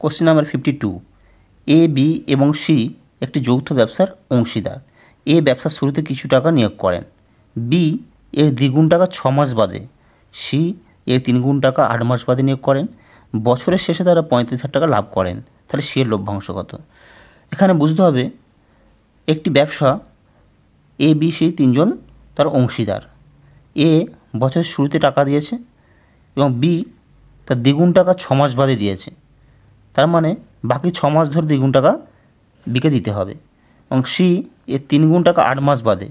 Question number 52, A B এবং C একটি যৌথ ব্যবসার অংশীদার। এ ব্যবসার শুরুতে কিছু টাকা নিয়োগ করেন, বি এর দ্বিগুণ টাকা 6 মাস বাদে, সি এর 3 গুণ টাকা 8 মাস বাদে নিয়োগ করেন। বছরের শেষে তারা 35,000 টাকা লাভ করেন। তাহলে সি এর লভ্যাংশ কত? এখানে বুঝতে হবে একটি ব্যবসা এ বি সি তিনজন তার অংশীদার। এ বছরের শুরুতে টাকা দিয়েছে এবং বি তার দ্বিগুণ টাকা 6 মাস বাদে দিয়েছে। তার মানে বাকি 6 মাস ধরে দ্বিগুণ টাকা বিকে দিতে হবে। এবং সি এর 3 গুণ টাকা 8 মাস বাদে।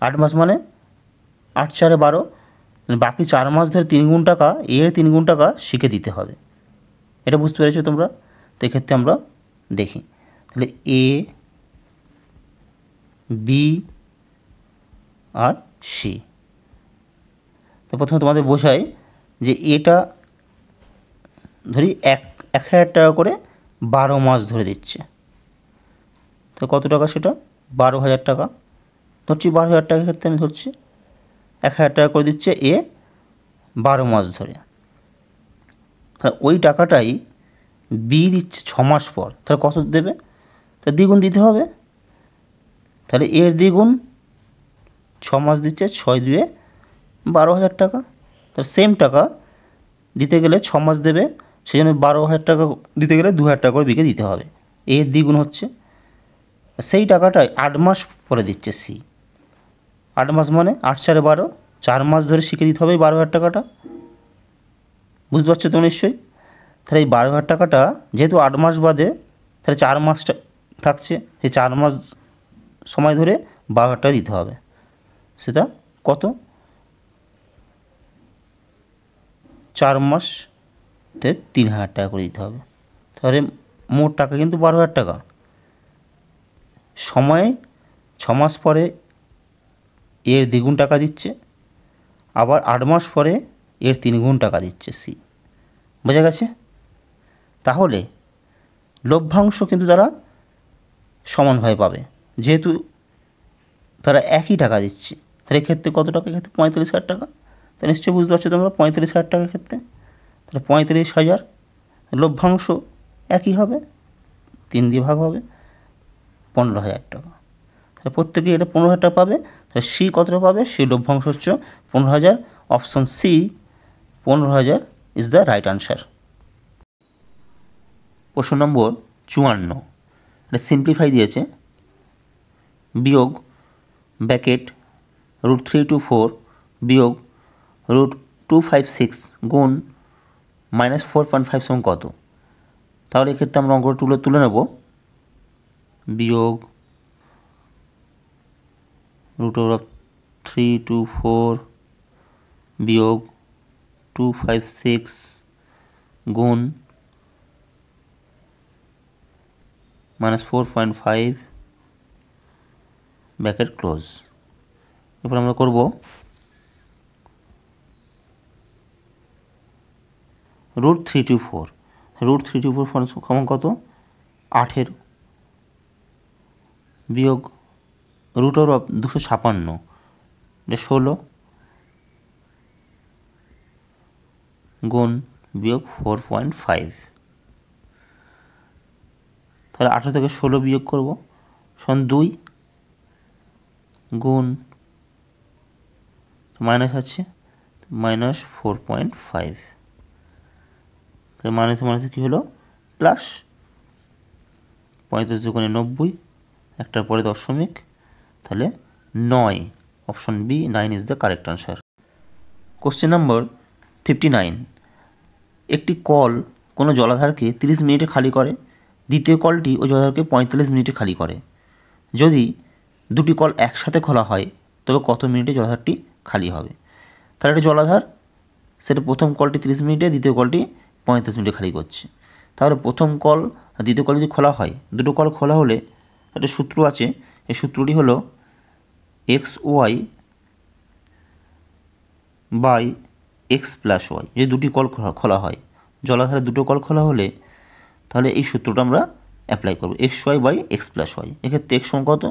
8 মাস মানে 8 4 12, বাকি 4 মাস ধরে 3 গুণ টাকা এর 3 গুণ টাকা সিকে দিতে হবে। এটা বুঝতে পেরেছো তোমরা? তো এক্ষেত্রে আমরা দেখি, তাহলে এ বি আর সি। তো প্রথমে তোমাদের বোঝাই যে এটা ধরি 1,000 টাকা করে 12 মাস ধরে দিচ্ছে। তো কত টাকা সেটা? 12,000 টাকা ধরছি। 12,000 টাকার ক্ষেত্রে আমি ধরছি 1,000 টাকা করে দিচ্ছে এ 12 মাস ধরে। তাহলে ওই টাকাটাই বি দিচ্ছে 6 মাস পর। তাহলে কত দেবে? তা দ্বিগুণ দিতে হবে। তাহলে এর দ্বিগুণ 6 মাস দিচ্ছে, 6 2 12,000 টাকা। তাহলে সেম টাকা দিতে গেলে 6 মাস দেবে, সেই জন্য 12,000 টাকা দিতে গেলে 2,000 টাকা করে বিকে দিতে হবে। এর দ্বিগুণ হচ্ছে, সেই টাকাটাই 8 মাস পরে দিচ্ছে সি। 8 মাস মানে 8 4 12, 4 মাস ধরে শিখে দিতে হবে এই 12,000 টাকাটা। বুঝতে পারছো তো নিশ্চয়ই? তাহলে এই 12,000 টাকাটা যেহেতু 8 মাস বাদে, তাহলে 4 মাসটা থাকছে, সেই 4 মাস সময় ধরে 12,000 টাকা দিতে হবে। সেটা কত? 4 মাসতে 3,000 টাকা করে দিতে হবে। তাহলে মোট টাকা কিন্তু 12,000 টাকা। সময়ে 6 মাস পরে এর দ্বিগুণ টাকা দিচ্ছে, আবার 8 মাস পরে এর 3 গুণ টাকা দিচ্ছে সি। বোঝা গেছে? তাহলে লভ্যাংশ কিন্তু তারা সমানভাবে পাবে, যেহেতু তারা একই টাকা দিচ্ছে। তাহলে এক্ষেত্রে কত টাকা? এক্ষেত্রে 45,000 টাকা। তা নিশ্চয়ই বুঝতে পারছো তোমরা 45,000 টাকার ক্ষেত্রে। তাহলে 35,000 লভ্যাংশ একই হবে, 3 দিয়ে ভাগ হবে, 15,000 টাকা। তাহলে প্রত্যেকে এটা 15,000 টাকা পাবে। তাহলে সি কতটা পাবে? সি লভ্যাংশ হচ্ছে 15,000। Option C 15,000 is the right answer. প্রশ্ন নম্বর 54, এটা সিম্পলিফাই দিয়েছে। বিয়োগ ব্র্যাকেট √324 বিয়োগ √256 গুণ -4.57 কত? তাহলে এক্ষেত্রে আমরা অঙ্কটা তুলে নেব। বিয়োগ √324 বিয়োগ 256 গুণ -4.5 ব্র্যাকেট ক্লোজ। এরপর আমরা করব √324 সমান কত? 18 বিয়োগ √256 এটা 16 গুণ বিয়োগ 4.5। তাহলে 18 থেকে 16 বিয়োগ করব, সমান 2 গুণ মাইনাস আছে -4.5। তাহলে মাইনাসে কী হলো? প্লাস। 35 দুগুণে 90, একটার পরে দশমিক, তাহলে 9। Option B 9 is the correct answer. Question নম্বর 59, একটি কল কোনো জলাধারকে 30 মিনিটে খালি করে, দ্বিতীয় কলটি ওই জলাধারকে 45 মিনিটে খালি করে। যদি দুটি কল একসাথে খোলা হয় তবে কত মিনিটে জলাধারটি খালি হবে? তাহলে একটা জলাধার, সেটা প্রথম কলটি 30 মিনিটে, দ্বিতীয় কলটি 35 মিনিটে খালি করছে। তাহলে প্রথম কল আর দ্বিতীয় কল যদি খোলা হয়, দুটো কল খোলা হলে একটা সূত্র আছে। এই সূত্রটি হলো XY by X plus y. যদি দুটি কল খোলা হয়, জলাধারে দুটো কল খোলা হলে, তাহলে এই সূত্রটা আমরা অ্যাপ্লাই করব, XY by X plus y. এক্ষেত্রে X সমান কত?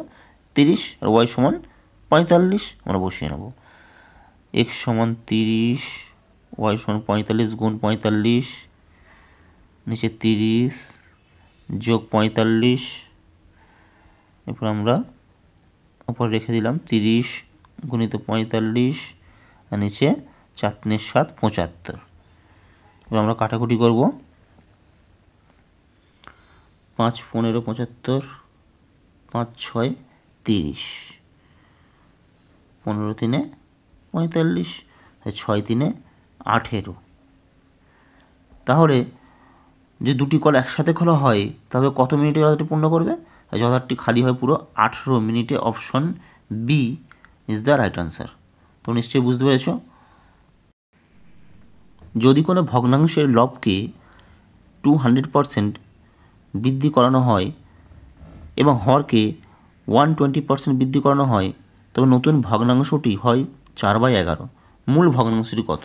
30 আর Y সমান 45। আমরা বসিয়ে নেব। X সমান 30, Y সমান 45 গুণ 45, নিচে 30 যোগ 45, এরপর আমরা উপর রেখে দিলাম 30 গুণিত 45, আর নিচে 4 3 7 75। এবার আমরা কাটাকুটি করব। 5 15 75, 5 6 30, 15 3 45, 6 3 18। তাহলে যে দুটি কল একসাথে খোলা হয় তবে কত মিনিটে জলাধারটি পূর্ণ করবে? জলাধারটি খালি হয় পুরো 18 মিনিটে। Option B is the right answer. তো নিশ্চয়ই বুঝতে পেরেছ। যদি কোনো ভগ্নাংশের লবকে 200% বৃদ্ধি করানো হয় এবং হরকে 120% বৃদ্ধি করানো হয়, তবে নতুন ভগ্নাংশটি হয় 4/11। মূল ভগ্নাংশটি কত?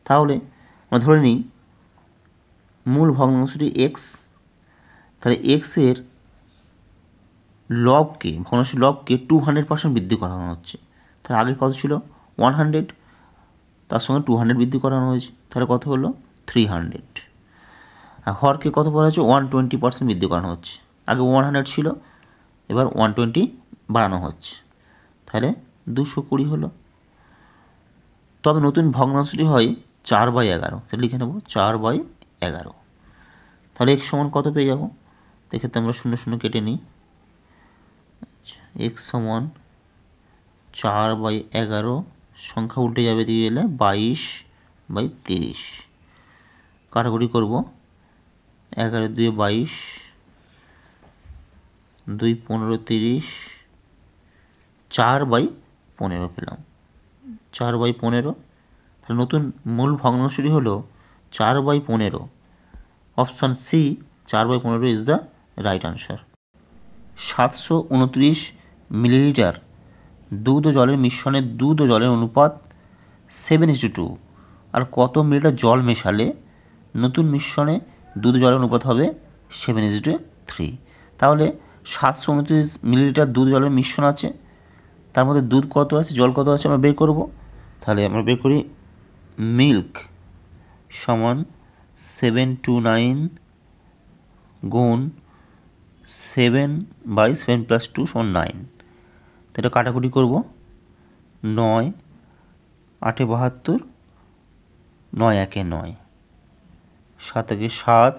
তাহলে আমরা ধরে নিই মূল ভগ্নাংশটি এক্স। তাহলে এক্সের লবকে, ভগ্নাংশের লবকে 200% বৃদ্ধি করানো হচ্ছে। তাহলে আগে কত ছিল? 100, তার সঙ্গে 200 বৃদ্ধি করানো হয়েছে, তাহলে কত হলো? 300। আর হরকে কত বলা হচ্ছে? 120% বৃদ্ধি করানো হচ্ছে। আগে 100 ছিল, এবার 120 বাড়ানো হচ্ছে, তাহলে 220 হলো। তবে নতুন ভগ্নাংশটি হয় 4/11। তাহলে লিখে নেব 4/11। তাহলে এক্স সমান কত পেয়ে যাব? এক্ষেত্রে আমরা 0 0 কেটে নিই। এক্স সমান 4/11, সংখ্যা উল্টে যাবে দিয়ে গেলে 22/30। কাটাকুটি করব। 11 2 22, 2 15 30, 4/15 পেলাম। 4/15। তাহলে নতুন মূল ভগ্নাংশটি হলো 4/15। Option C 4/15 is the right answer. 729 millilitre দুধ ও জলের মিশ্রণে দুধ ও জলের অনুপাত 7:2। আর কত মিলিটার জল মেশালে নতুন মিশ্রণে দুধ জলের অনুপাত হবে 7:3? তাহলে 729 মিলিলিটার দুধ জলের মিশ্রণ আছে, তার মধ্যে দুধ কত আছে, জল কত আছে আমরা বের করব। তাহলে আমরা বের করি মিল্ক সমান 729 গুণ 7/7 + 2 = 9। তো এটা কাটাকুটি করব। 9 8 72, 9 1 9, 7 1 7,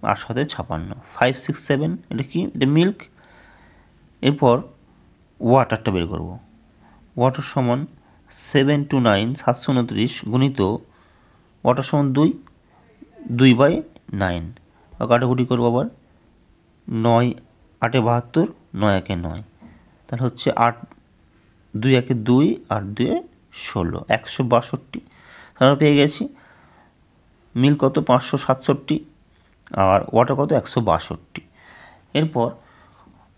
8 7 56, 5 6 7। এটা কি? এটা মিল্ক। এরপর ওয়াটারটা বের করব। ওয়াটার সমান 729 729 গুণিত ওয়াটার সমান 2 2/9। কাটাকুটি করবো আবার। 9 8 72, 9 1 9, তাহলে হচ্ছে 8 2 1 2, 8 2 16, 162। তাহলে পেয়ে গেছি মিল্ক কত? 567, আর ওয়াটার কত? 162। এরপর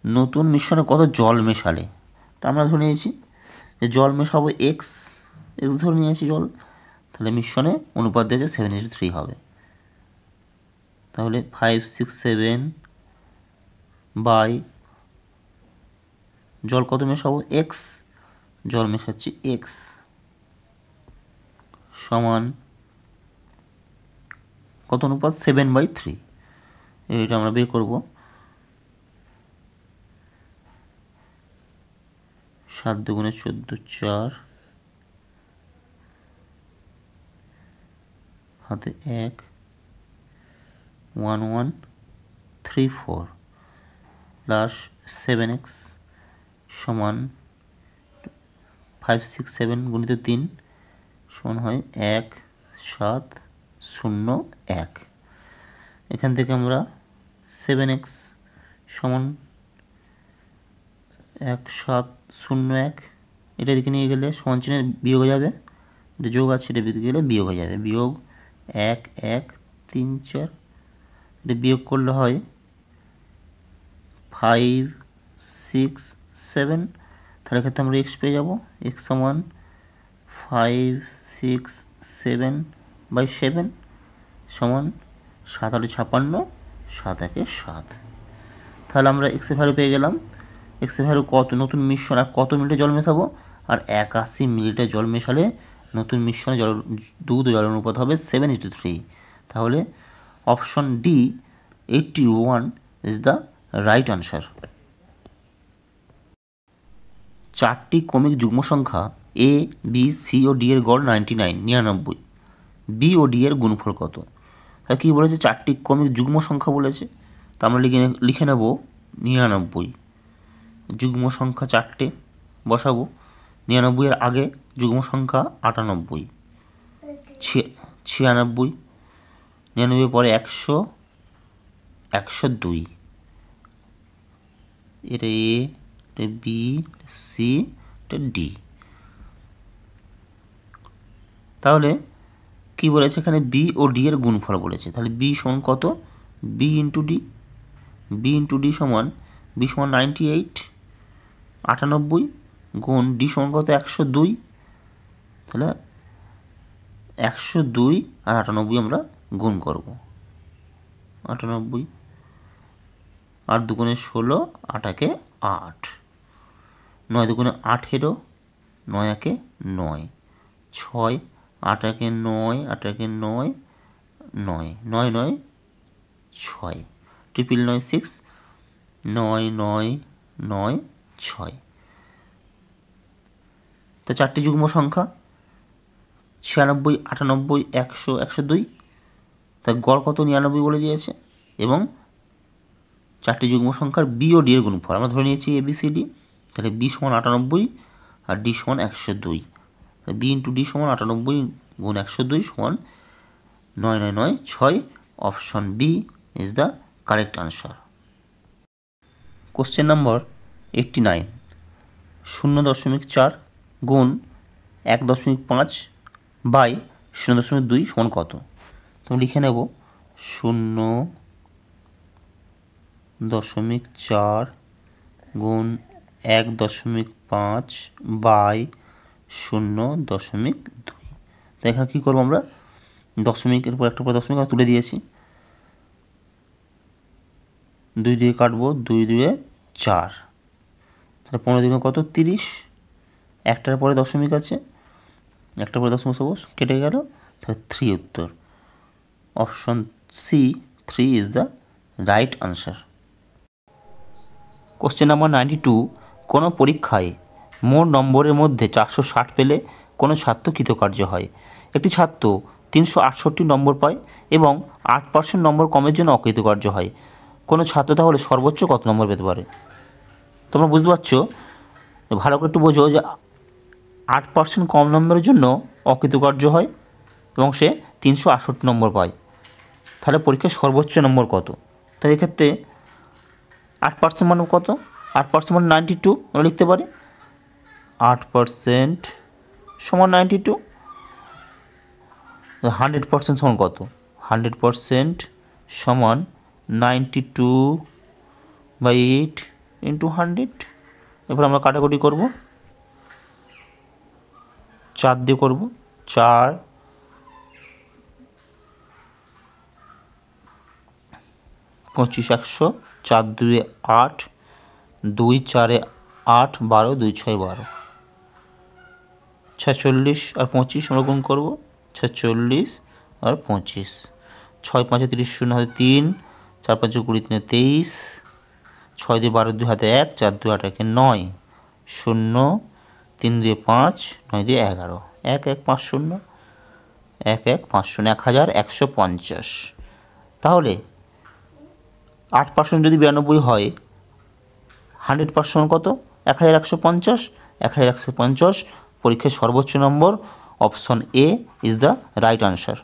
নতুন মিশ্রণে কত জল মেশালে? তা আমরা ধরে নিয়েছি যে জল মেশাবো এক্স ধরে নিয়েছি জল। তাহলে মিশ্রণে অনুপাত দিয়েছে 7:3 হবে। তাহলে 5 6 7 বাই জল কত মেশাবো? এক্স। জল মেশাচ্ছি এক্স সমান কত অনুপাত? 7/3। এটা আমরা বের করব। 7 2 14 4, হাতে 1 1 1 3 4 প্লাস 7x সমান 5 6 7 গুণিত 3 সমান হয় 1 7 0 1। এখান থেকে আমরা 7x সমান 1 7 0 1 এটা দিকে নিয়ে গেলে সমান চিহ্নে বিয়োগ হয়ে যাবে, এটা যোগ আছে, এটা দিকে গেলে বিয়োগ হয়ে যাবে। বিয়োগ 1 1 3 4, এটা বিয়োগ করলে হয় 5 6 7। তাহলে ক্ষেত্রে আমরা এক্স পেয়ে যাব। এক্স সমান 5 6 7/7 সমান 7 8 56, 7 1 7। তাহলে আমরা এক্সের ভ্যালু পেয়ে গেলাম। এক্সের ভ্যালু কত? নতুন মিশ্রণ আর কত মিলিটার জল মেশাবো? আর 81 মিলিটার জল মেশালে নতুন মিশ্রণে দুধ ও জলের অনুপাত হবে 7:3। তাহলে option D 81 is the right answer. চারটি ক্রমিক যুগ্ম সংখ্যা এ, বি, সি ও ডি এর গড় 99 99, বি ও ডি এর গুণফল কত? তাহলে কী বলেছে? চারটি ক্রমিক যুগ্ম সংখ্যা বলেছে, তা আমরা লিখে নেব 99। যুগ্ম সংখ্যা চারটে বসাবো, 99 এর আগে যুগ্ম সংখ্যা 98, 96, 99 পরে 100, 102, এটা এ, এটা বি, সি, এটা ডি। তাহলে কি বলেছে এখানে? বি ও ডি এর গুণফল বলেছে। তাহলে বি সমান কত? B into D, B into D সমান, বি সমান 98, 98 গুণ ডি সমান কত? 102। তাহলে 102 আর 98 আমরা গুণ করব। 98, 8 দুগুণে 16, 8 একে 8, 9 দুগুণে 18, 9 একে 9, 6, 8 একে 9, 8 একে 9, 9, 9 9, 6, 999 6, 9 9 9 6। তো চারটি যুগ্ম সংখ্যা 96, 98, 100, 102, তার গড় কত? 99 বলে দিয়েছে। এবং চারটি যুগ্ম সংখ্যার বি ও ডি এর গুণফল আমরা ধরে নিয়েছি এ বি সি ডি। তাহলে বি সমান 98 আর ডি সমান 102। বি ইন্টু ডি সমান 98 গুণ 102 সমান 9996। Option B is the correct answer. Question number 89, 0.4 গুণ 1.5 বাই 0.2 সমান কত? তো লিখে নেব 0.4 গুণ 1.5 বাই 0.2। তো এখানে কী করবো? আমরা দশমিকের পর একটা পর দশমিক আমরা তুলে দিয়েছি, 2 দিয়ে কাটবো, 2 2 4, তাহলে 15 2 কত? 30, একটার পরে দশমিক আছে, একটার পরে দশমিক সবুজ কেটে গেল, তাহলে 3 উত্তর। Option C 3 is the right answer. Question number 92, কোনো পরীক্ষায় মোট নম্বরের মধ্যে 460 পেলে কোনো ছাত্র কৃতকার্য হয়। একটি ছাত্র 368 নম্বর পায় এবং 8% নম্বর কমের জন্য অকৃতকার্য হয়। কোনো ছাত্র তাহলে সর্বোচ্চ কত নম্বর পেতে পারে? তোমরা বুঝতে পারছো, ভালো করে একটু বোঝো যে 8% কম নম্বরের জন্য অকৃতকার্য হয় এবং সে 368 নম্বর পায়। তাহলে পরীক্ষার সর্বোচ্চ নম্বর কত? তাই এক্ষেত্রে 8% মানে কত? 8% মানে 92 আমরা লিখতে পারি। 8% সমান 92। 100% সমান কত? 100% সমান 92/8 ইন্টু 100। এরপর আমরা কাটাকুটি করব, 4 দিয়ে করব, 4 25 100, 4 2 8, 2 4 8, 12 2 6 12, 46 আর 25 আমরা গুণ করব, 46 আর 25, 6 5 30 0 হাতে 3, 4 5 20 3 23, 6 দিয়ে 12 2 হাতে 1, 4 2 8 1 9, 0 3 দিয়ে 5, 9 দিয়ে 11, 1 1 5 0, 1 1 5 0, 1150। তাহলে 8% যদি 92 হয়, 100% কত? 1150। 1150 পরীক্ষায় সর্বোচ্চ নম্বর। Option A is the right answer.